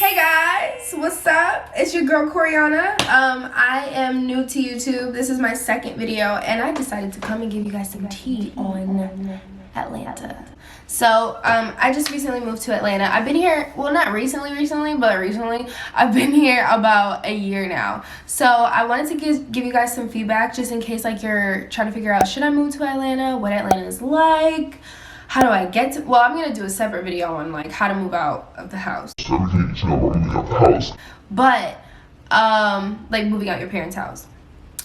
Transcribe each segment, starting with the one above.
Hey guys, what's up? It's your girl Coriana. I am new to YouTube. This is my second video and I decided to come and give you guys some tea on Atlanta. So I just recently moved to Atlanta. I've been here, well, not recently, but recently. I've been here about a year now. So I wanted to give you guys some feedback just in case like you're trying to figure out, should I move to Atlanta? What Atlanta is like? How do I get to, well, I'm going to do a separate video on like how to move out of the house. But like moving out your parents' house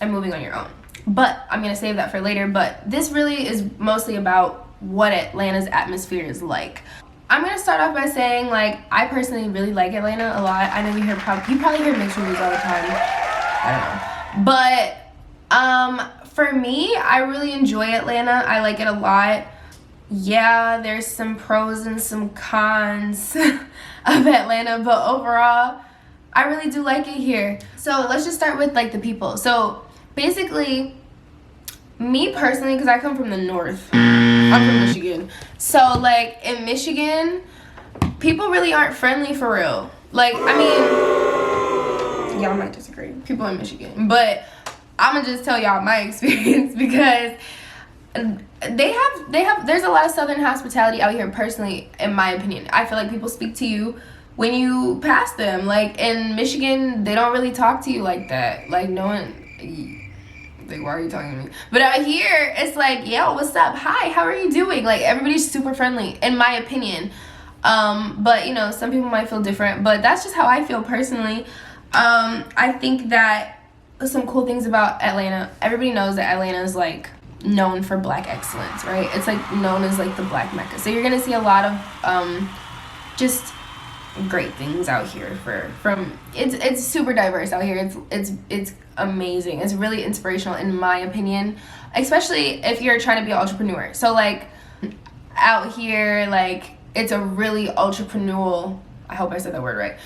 and moving on your own. But I'm going to save that for later. But this really is mostly about what Atlanta's atmosphere is like. I'm going to start off by saying like I personally really like Atlanta a lot. I know you probably hear mixed reviews all the time. I don't know. But for me, I really enjoy Atlanta. I like it a lot. Yeah, there's some pros and some cons of Atlanta, but overall, I really do like it here. So let's just start with like the people. So basically, me personally, because I come from the north, I'm from Michigan. So like in Michigan, people really aren't friendly for real. Like, I mean, y'all might disagree, people in Michigan, but I'm gonna just tell y'all my experience because there's a lot of southern hospitality out here. Personally, in my opinion, I feel like people speak to you when you pass them. Like in Michigan, they don't really talk to you like that. Like no one, like, why are you talking to me? But out here, it's like, yo, what's up? Hi, how are you doing? Like everybody's super friendly, in my opinion. But you know, some people might feel different, but that's just how I feel personally. I think that some cool things about Atlanta, everybody knows that Atlanta is like known for black excellence, right? It's like known as like the black Mecca. So you're gonna see a lot of just great things out here from it's super diverse out here. It's amazing. It's really inspirational in my opinion, especially if you're trying to be an entrepreneur. So like out here, like it's a really entrepreneurial, I hope I said that word right,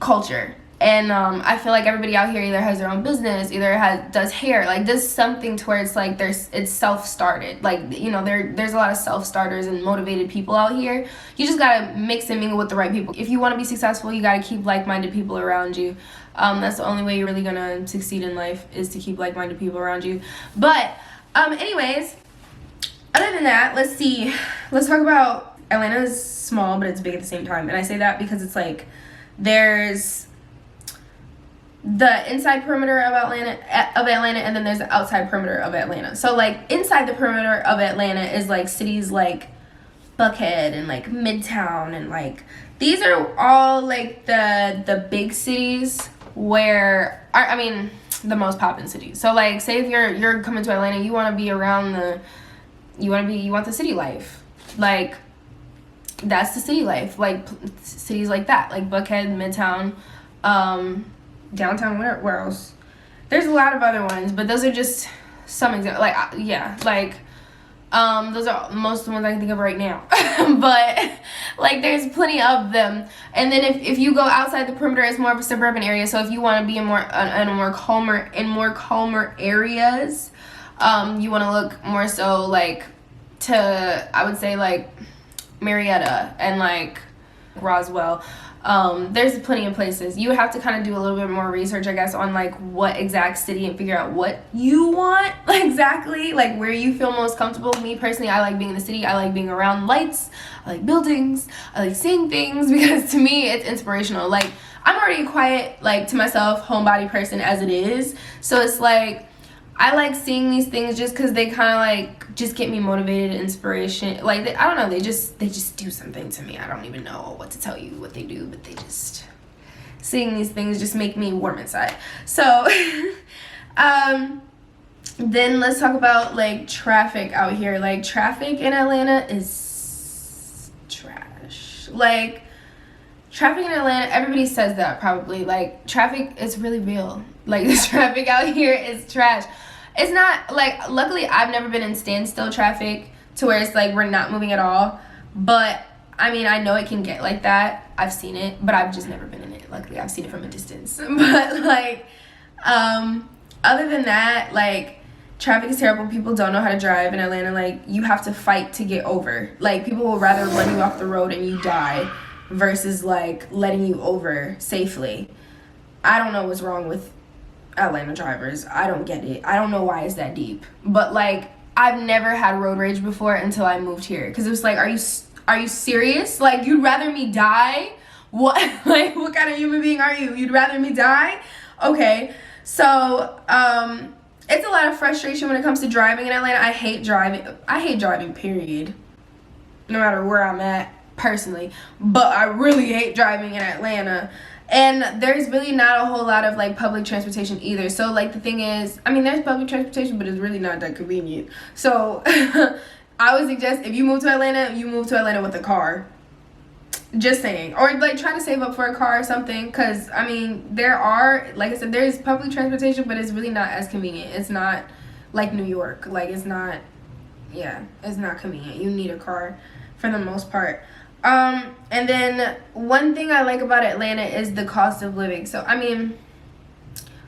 culture. And I feel like everybody out here either has their own business, either does hair, like does something to where it's like it's self-started. Like, you know, there's a lot of self-starters and motivated people out here. You just gotta mix and mingle with the right people. If you want to be successful, you gotta keep like-minded people around you. That's the only way you're really gonna succeed in life, is to keep like-minded people around you. But anyways, other than that, let's talk about Atlanta's small, but it's big at the same time. And I say that because it's like there's the inside perimeter of Atlanta, and then there's the outside perimeter of Atlanta. So like inside the perimeter of Atlanta is like cities like Buckhead and like Midtown, and like these are all like the big cities where I mean the most poppin' cities. So like say if you're coming to Atlanta, you want to be around you want the city life. Like that's the city life. Like cities like that, like Buckhead, Midtown, downtown, where else? There's a lot of other ones, but those are just some examples. Like yeah, like those are most of the ones I can think of right now. But like there's plenty of them. And then if you go outside the perimeter, it's more of a suburban area. So if you want to be in more calmer areas, you want to look more so like to, I would say, like Marietta and like Roswell. There's plenty of places. You would have to kind of do a little bit more research, I guess, on like what exact city and figure out what you want exactly, like where you feel most comfortable. Me personally, I like being in the city. I like being around lights. I like buildings. I like seeing things because to me it's inspirational. Like I'm already a quiet, like to myself, homebody person as it is. So it's like I like seeing these things just because they kind of like just get me motivated, inspiration. Like I don't know, they just do something to me. I don't even know what to tell you what they do, but they just, seeing these things just make me warm inside. So then let's talk about like traffic out here. Like traffic in Atlanta is trash. Like traffic in Atlanta, everybody says that probably. Like traffic is really real. Like the traffic out here is trash. It's not like, luckily I've never been in standstill traffic to where it's like we're not moving at all. But I mean, I know it can get like that. I've seen it, but I've just never been in it. Luckily I've seen it from a distance. But like other than that, like traffic is terrible. People don't know how to drive in Atlanta. Like you have to fight to get over. Like people will rather run you off the road and you die versus like letting you over safely. I don't know what's wrong with Atlanta drivers. I don't get it. I don't know why it's that deep. But like, I've never had road rage before until I moved here, because it was like, are you serious? Like, you'd rather me die? What? Like, what kind of human being are you? You'd rather me die? Okay. So it's a lot of frustration when it comes to driving in Atlanta. I hate driving, period, no matter where I'm at personally, but I really hate driving in Atlanta. And there's really not a whole lot of like public transportation either. So like, the thing is, I mean, there's public transportation, but it's really not that convenient. So I would suggest, if you move to Atlanta, you move to Atlanta with a car. Just saying. Or like, try to save up for a car or something, because I mean, there are, like I said, there's public transportation, but it's really not as convenient. It's not like New York. Like, it's not, yeah, it's not convenient. You need a car for the most part. And then one thing I like about Atlanta is the cost of living. So I mean,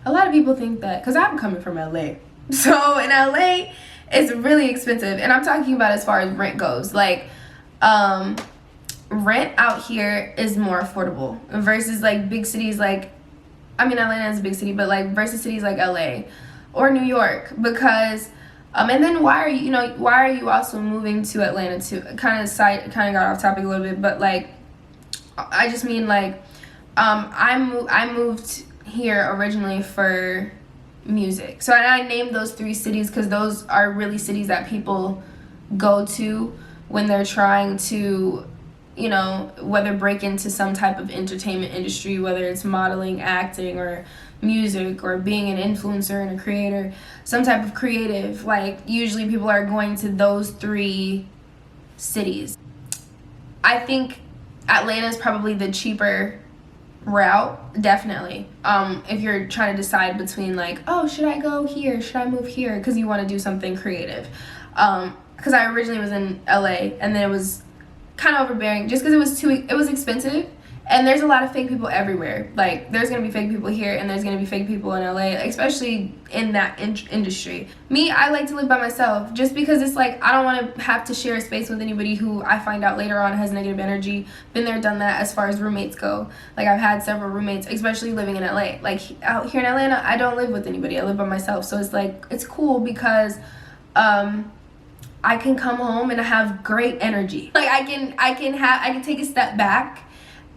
a lot of people think that, because I'm coming from LA, so in LA it's really expensive, and I'm talking about as far as rent goes. Like rent out here is more affordable versus like big cities, like, I mean, Atlanta is a big city, but like versus cities like LA or New York, because and then why are you also moving to Atlanta? To kind of got off topic a little bit, but like, I just mean like, I moved here originally for music. So I named those 3 cities because those are really cities that people go to when they're trying to, you know, whether break into some type of entertainment industry, whether it's modeling, acting, or music, or being an influencer and a creator, some type of creative. Like, usually people are going to those 3 cities. I think Atlanta is probably the cheaper route, definitely. If you're trying to decide between like, oh, should I go here? Should I move here? Because you want to do something creative. Because I originally was in LA, and then it was kind of overbearing just because it was expensive. And there's a lot of fake people everywhere. Like, there's going to be fake people here, and there's going to be fake people in LA, especially in that industry. Me, I like to live by myself just because it's like, I don't want to have to share a space with anybody who I find out later on has negative energy. Been there, done that as far as roommates go. Like, I've had several roommates, especially living in LA. Like, out here in Atlanta, I don't live with anybody. I live by myself. So it's like, it's cool because I can come home and I have great energy. Like, I can take a step back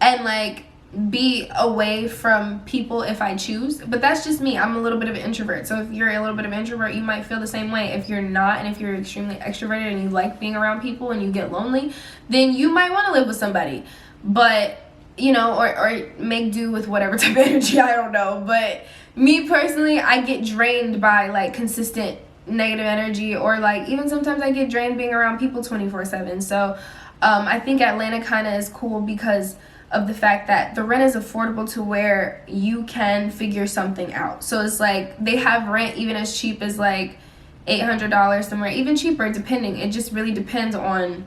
and like be away from people if I choose. But that's just me. I'm a little bit of an introvert. So if you're a little bit of an introvert, you might feel the same way. If you're not, and if you're extremely extroverted and you like being around people and you get lonely, then you might want to live with somebody. But, you know, or make do with whatever type of energy, I don't know. But me personally, I get drained by like consistent negative energy, or like even sometimes I get drained being around people 24/7. So I think Atlanta kind of is cool because of the fact that the rent is affordable to where you can figure something out. So it's like, they have rent even as cheap as like $800 somewhere, even cheaper, depending. It just really depends on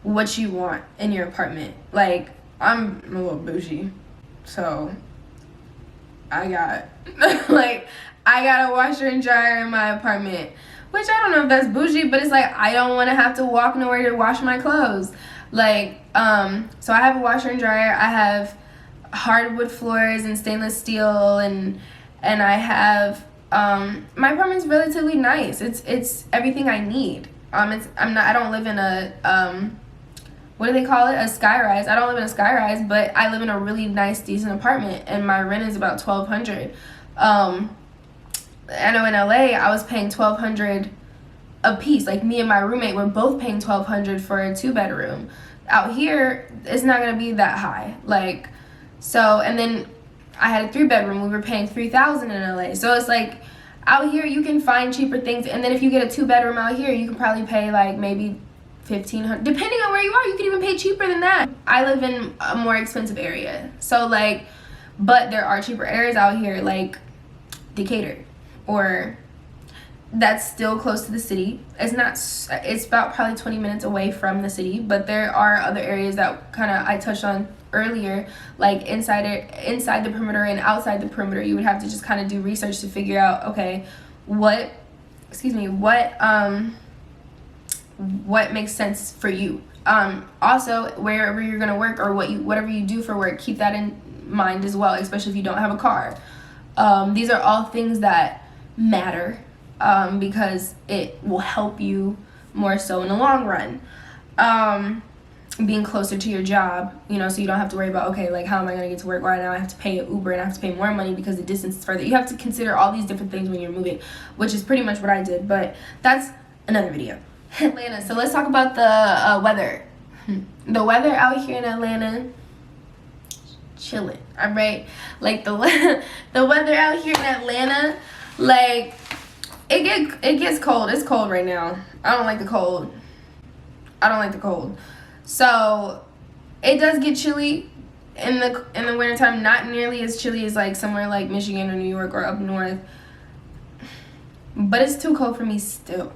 what you want in your apartment. Like, I'm a little bougie, so I got I got a washer and dryer in my apartment, which I don't know if that's bougie, but it's like, I don't want to have to walk nowhere to wash my clothes. Like, so I have a washer and dryer. I have hardwood floors and stainless steel, and I have, my apartment's relatively nice. It's everything I need. I don't live in a, what do they call it? A skyrise. I don't live in a skyrise, but I live in a really nice, decent apartment, and my rent is about $1,200. I know in LA, I was paying $1,200 a piece. Like, me and my roommate were both paying $1,200 for a 2-bedroom. Out here, it's not gonna be that high. Like, so, and then I had a 3-bedroom. We were paying $3,000 in LA. So it's like, out here you can find cheaper things. And then if you get a 2-bedroom out here, you can probably pay like maybe $1,500. Depending on where you are, you can even pay cheaper than that. I live in a more expensive area. So like, but there are cheaper areas out here, like Decatur, or that's still close to the city. It's about probably 20 minutes away from the city, but there are other areas that kind of I touched on earlier, like inside the perimeter and outside the perimeter. You would have to just kind of do research to figure out, okay, what makes sense for you. Also, wherever you're gonna work or whatever you do for work, keep that in mind as well, especially if you don't have a car. These are all things that matter, because it will help you more so in the long run. Being closer to your job, you know, so you don't have to worry about, okay, like, how am I going to get to work? Why now I have to pay an Uber and I have to pay more money because the distance is further. You have to consider all these different things when you're moving, which is pretty much what I did, but that's another video. Atlanta. So let's talk about the weather. The weather out here in Atlanta, chilling. All right, like the weather out here in Atlanta, like it gets cold. It's cold right now. I don't like the cold. So it does get chilly in the wintertime. Not nearly as chilly as like somewhere like Michigan or New York or up north, but it's too cold for me still.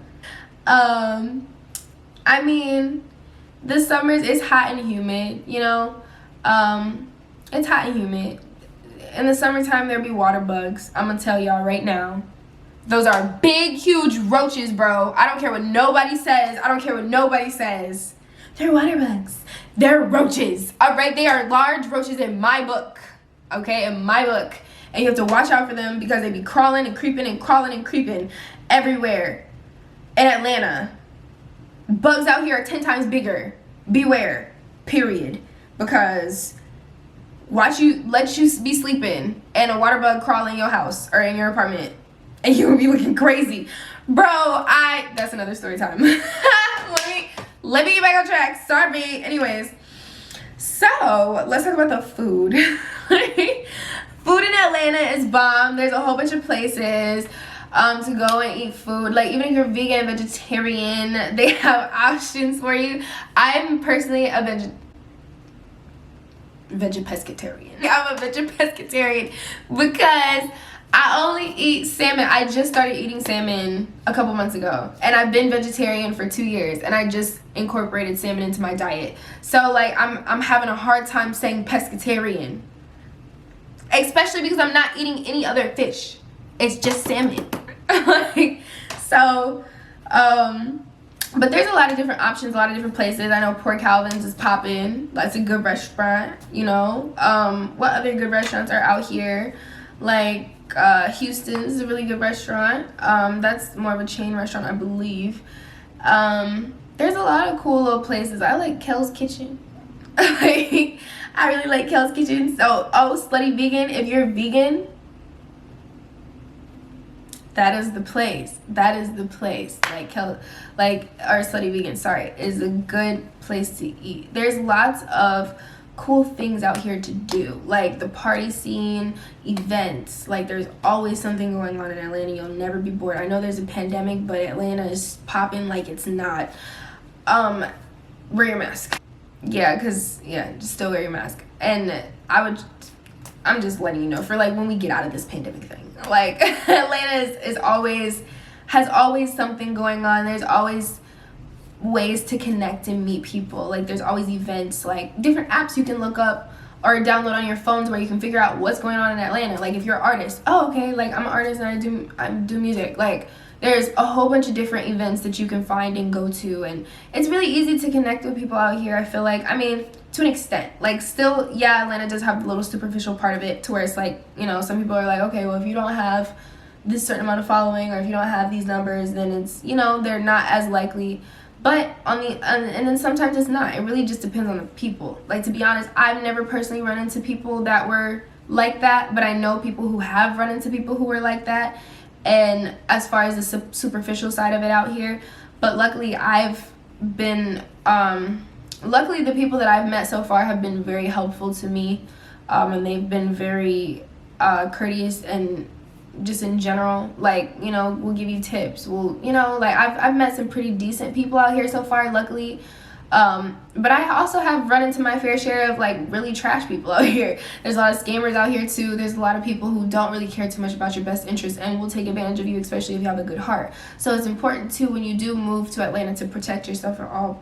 I mean, the summers is hot and humid, you know. It's hot and humid. In the summertime, there be water bugs. I'm gonna tell y'all right now. Those are big, huge roaches, bro. I don't care what nobody says. They're water bugs. They're roaches. All right, they are large roaches in my book. Okay, in my book. And you have to watch out for them because they be crawling and creeping everywhere in Atlanta. Bugs out here are 10 times bigger. Beware. Period. Because let you be sleeping and a water bug crawl in your house or in your apartment and you will be looking crazy. Bro, that's another story time. Let me get back on track. Sorry. Anyways, so let's talk about the food. Food in Atlanta is bomb. There's a whole bunch of places to go and eat food. Like, even if you're vegan, vegetarian, they have options for you. I'm personally a veggie-pescatarian. I'm a veggie-pescatarian because I only eat salmon. I just started eating salmon a couple months ago, and I've been vegetarian for 2 years, and I just incorporated salmon into my diet. So like I'm having a hard time saying pescatarian, especially because I'm not eating any other fish. It's just salmon. Like, so but there's a lot of different options, a lot of different places. I know Port Calvin's is popping. That's a good restaurant, you know. What other good restaurants are out here? Like Houston's is a really good restaurant. That's more of a chain restaurant, I believe. There's a lot of cool little places. I like Kel's Kitchen. I really like Kel's Kitchen. So, Slutty Vegan, if you're vegan, that is the place. Like or Slutty Vegan, sorry, is a good place to eat. There's lots of cool things out here to do, like the party scene, events. Like, there's always something going on in Atlanta. You'll never be bored. I know there's a pandemic, but Atlanta is popping like it's not. Wear your mask. Yeah, just still wear your mask. And I'm just letting you know, for like when we get out of this pandemic thing, like Atlanta has always something going on. There's always ways to connect and meet people. Like, there's always events, like different apps you can look up or download on your phones where you can figure out what's going on in Atlanta. Like, if you're an artist, okay, like I'm an artist and I do music. Like, there's a whole bunch of different events that you can find and go to, and it's really easy to connect with people out here, I feel like. I mean, to an extent. Like, still, yeah, Atlanta does have a little superficial part of it, to where it's like, you know, some people are like, okay, well, if you don't have this certain amount of following, or if you don't have these numbers, then it's, you know, they're not as likely. But and then sometimes it's not. It really just depends on the people. Like, to be honest, I've never personally run into people that were like that, but I know people who have run into people who were like that. And as far as the superficial side of it out here, but luckily luckily the people that I've met so far have been very helpful to me, and they've been very courteous, and just in general, like, you know, we'll give you tips. We'll, you know, like, I've met some pretty decent people out here so far, luckily. But I also have run into my fair share of, like, really trash people out here. There's a lot of scammers out here too. There's a lot of people who don't really care too much about your best interest and will take advantage of you, especially if you have a good heart. So it's important too, when you do move to Atlanta, to protect yourself at all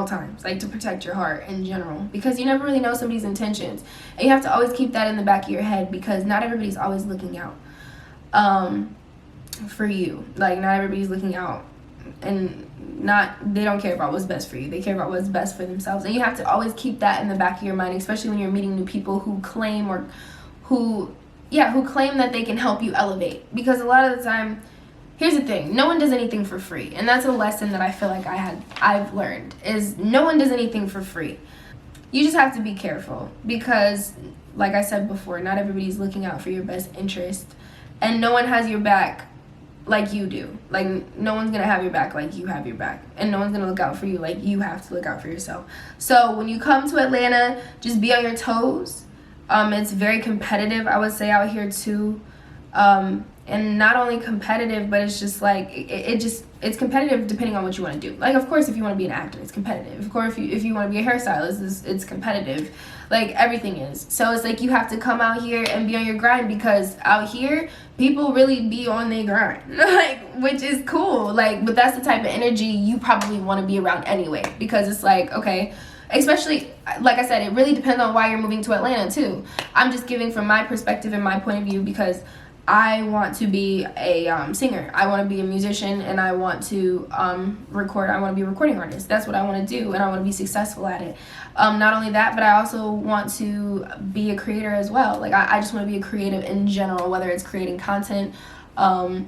times, like, to protect your heart in general, because you never really know somebody's intentions, and you have to always keep that in the back of your head, because not everybody's always looking out for you. Like, not everybody's looking out and they don't care about what's best for you. They care about what's best for themselves. And you have to always keep that in the back of your mind, especially when you're meeting new people who claim who claim that they can help you elevate. Because a lot of the time, here's the thing, no one does anything for free. And that's a lesson that I feel like I've learned, is no one does anything for free. You just have to be careful, because like I said before, not everybody's looking out for your best interest, and no one has your back like you do. Like, no one's gonna have your back like you have your back, and no one's gonna look out for you like you have to look out for yourself. So when you come to Atlanta, just be on your toes. It's very competitive, I would say, out here too. And not only competitive, but it's just like it's competitive depending on what you want to do. Like, of course, if you want to be an actor, it's competitive. Of course, if you want to be a hairstylist, it's competitive. Like, everything is. So it's like you have to come out here and be on your grind, because out here people really be on their grind, like, which is cool. Like, but that's the type of energy you probably want to be around anyway, because it's like, okay, especially, like I said, it really depends on why you're moving to Atlanta too. I'm just giving from my perspective and my point of view, because I want to be a singer. I want to be a musician, and I want to record. I want to be a recording artist. That's what I want to do, and I want to be successful at it. Not only that, but I also want to be a creator as well. Like, I just want to be a creative in general, whether it's creating content and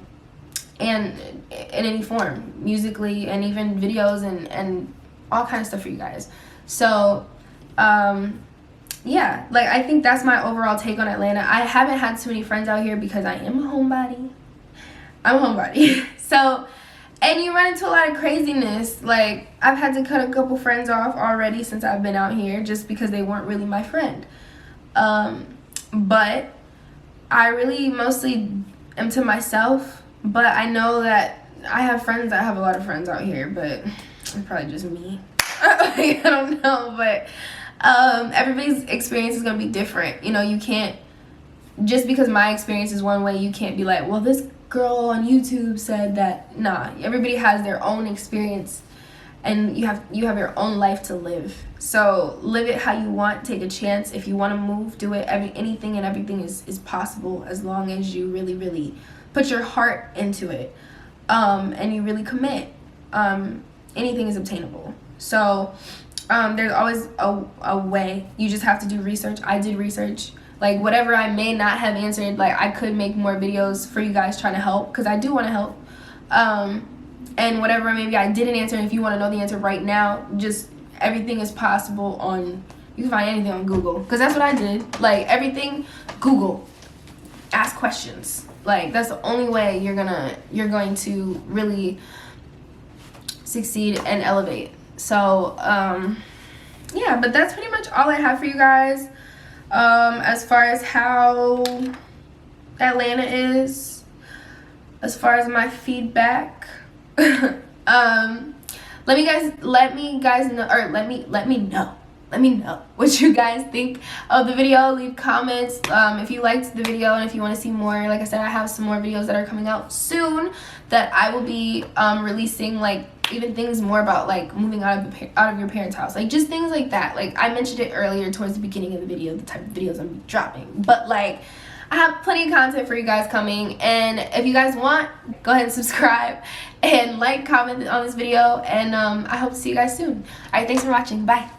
in any form, musically, and even videos and all kinds of stuff for you guys. So yeah, like, I think that's my overall take on Atlanta. I haven't had too many friends out here because I am a homebody. I'm a homebody. So, and you run into a lot of craziness. Like, I've had to cut a couple friends off already since I've been out here, just because they weren't really my friend. But I really mostly am to myself. But I know that I have friends. I have a lot of friends out here, but it's probably just me. I don't know, but everybody's experience is going to be different. You know, you can't, just because my experience is one way, you can't be like, well, this girl on YouTube said that. Nah, everybody has their own experience, and you have your own life to live. So live it how you want. Take a chance. If you want to move, do it. Anything and everything is possible, as long as you really, really put your heart into it, and you really commit. Anything is obtainable. So there's always a way. You just have to do research. I did research. Like, whatever I may not have answered, like, I could make more videos for you guys trying to help, because I do want to help. And whatever maybe I didn't answer, if you want to know the answer right now, just everything is possible on, you can find anything on Google, because that's what I did. Like, everything, Google. Ask questions. Like, that's the only way you're going to really succeed and elevate. So yeah, but that's pretty much all I have for you guys as far as how Atlanta is, as far as my feedback. let me know what you guys think of the video. Leave comments if you liked the video, and if you want to see more. Like I said, I have some more videos that are coming out soon that I will be releasing, like, even things more about, like, moving out of your parents' house, like, just things like that. Like, I mentioned it earlier towards the beginning of the video, the type of videos I'm dropping, but, like, I have plenty of content for you guys coming, and if you guys want, go ahead and subscribe and like, comment on this video, and I hope to see you guys soon. All right, thanks for watching. Bye.